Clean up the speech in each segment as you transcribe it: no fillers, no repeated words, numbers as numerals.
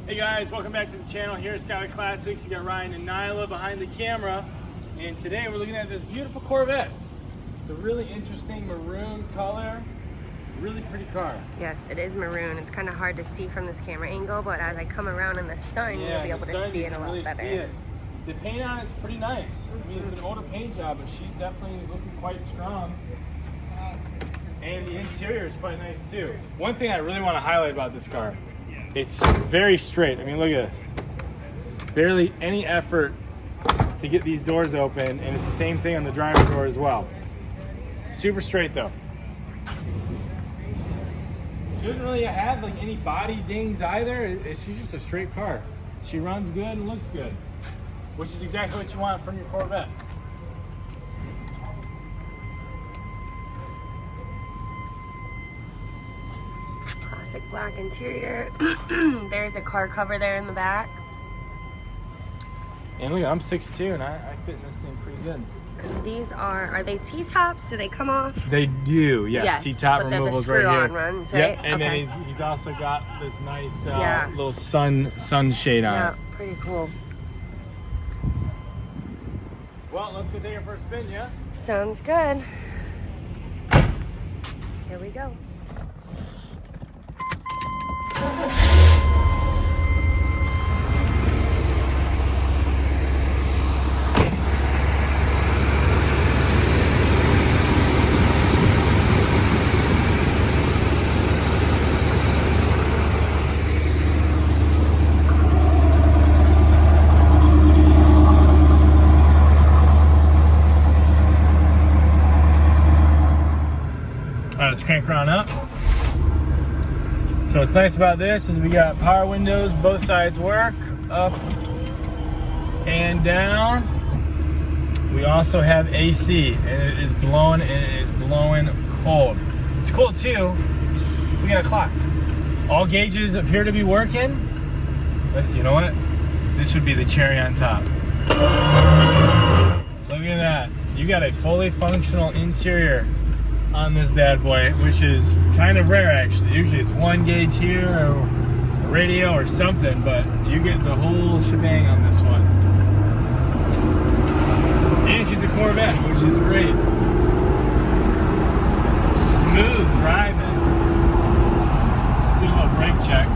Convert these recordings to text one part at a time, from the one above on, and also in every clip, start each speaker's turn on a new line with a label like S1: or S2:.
S1: Hey guys, welcome back to the channel here at Skyway Classics. You got Ryan and Nyla behind the camera, and today we're looking at this beautiful Corvette. It's a really interesting maroon color, really pretty car.
S2: Yes, it is maroon. It's kind of hard to see from this camera angle, but as I come around in the sun, you'll be able to see it a lot better.
S1: The paint on it's pretty nice. I mean, it's an older paint job, but she's definitely looking quite strong. And the interior is quite nice too. One thing I really want to highlight about this car, it's very straight. I mean, look at this. Barely any effort to get these doors open, and it's the same thing on the driver door as well. Super straight though. She doesn't really have like any body dings either. She's just a straight car. She runs good and looks good, which is exactly what you want from your Corvette.
S2: Classic black interior. There's a car cover there in the back.
S1: And look, I'm 6'2", and I fit in this thing pretty good.
S2: And these are they T-tops? Do they come off?
S1: They do, yes. T-top removals right here.
S2: But they're the screw-on runs, right?
S1: Yep, and
S2: okay.
S1: then he's also got this nice little sunshade on it.
S2: Yeah, pretty cool.
S1: Well, let's go take our first spin, yeah?
S2: Sounds good. Here we go.
S1: All right, let's crank her on up. So what's nice about this is we got power windows, both sides work, up and down. We also have AC, and it is blowing, and it is blowing cold. It's cold too. We got a clock. All gauges appear to be working. Let's see, you know what? This would be the cherry on top. Look at that. You got a fully functional interior on this bad boy, which is kind of rare actually. Usually it's one gauge here or a radio or something, but you get the whole shebang on this one. And she's a Corvette, which is great. Smooth driving. Let's do a little brake check.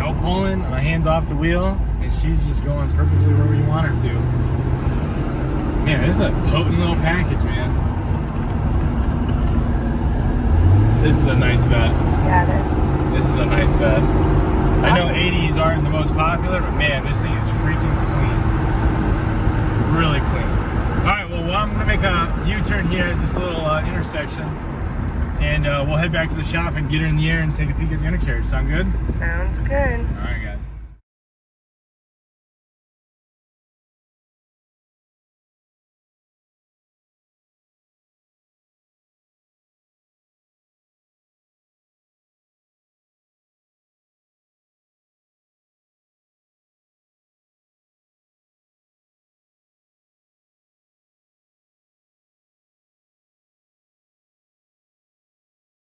S1: No pulling, my hand's off the wheel, and she's just going perfectly where we want her to. Man, this is a potent little package, man. This is a nice vet. Yeah, it is. This is a nice vet. Awesome. I know 80s aren't the most popular, but man, this thing is freaking clean. Really clean. All right, well, I'm going to make a U-turn here at this little intersection, and we'll head back to the shop and get her in the air and take a peek at the undercarriage. Sound good?
S2: Sounds good.
S1: All right, guys.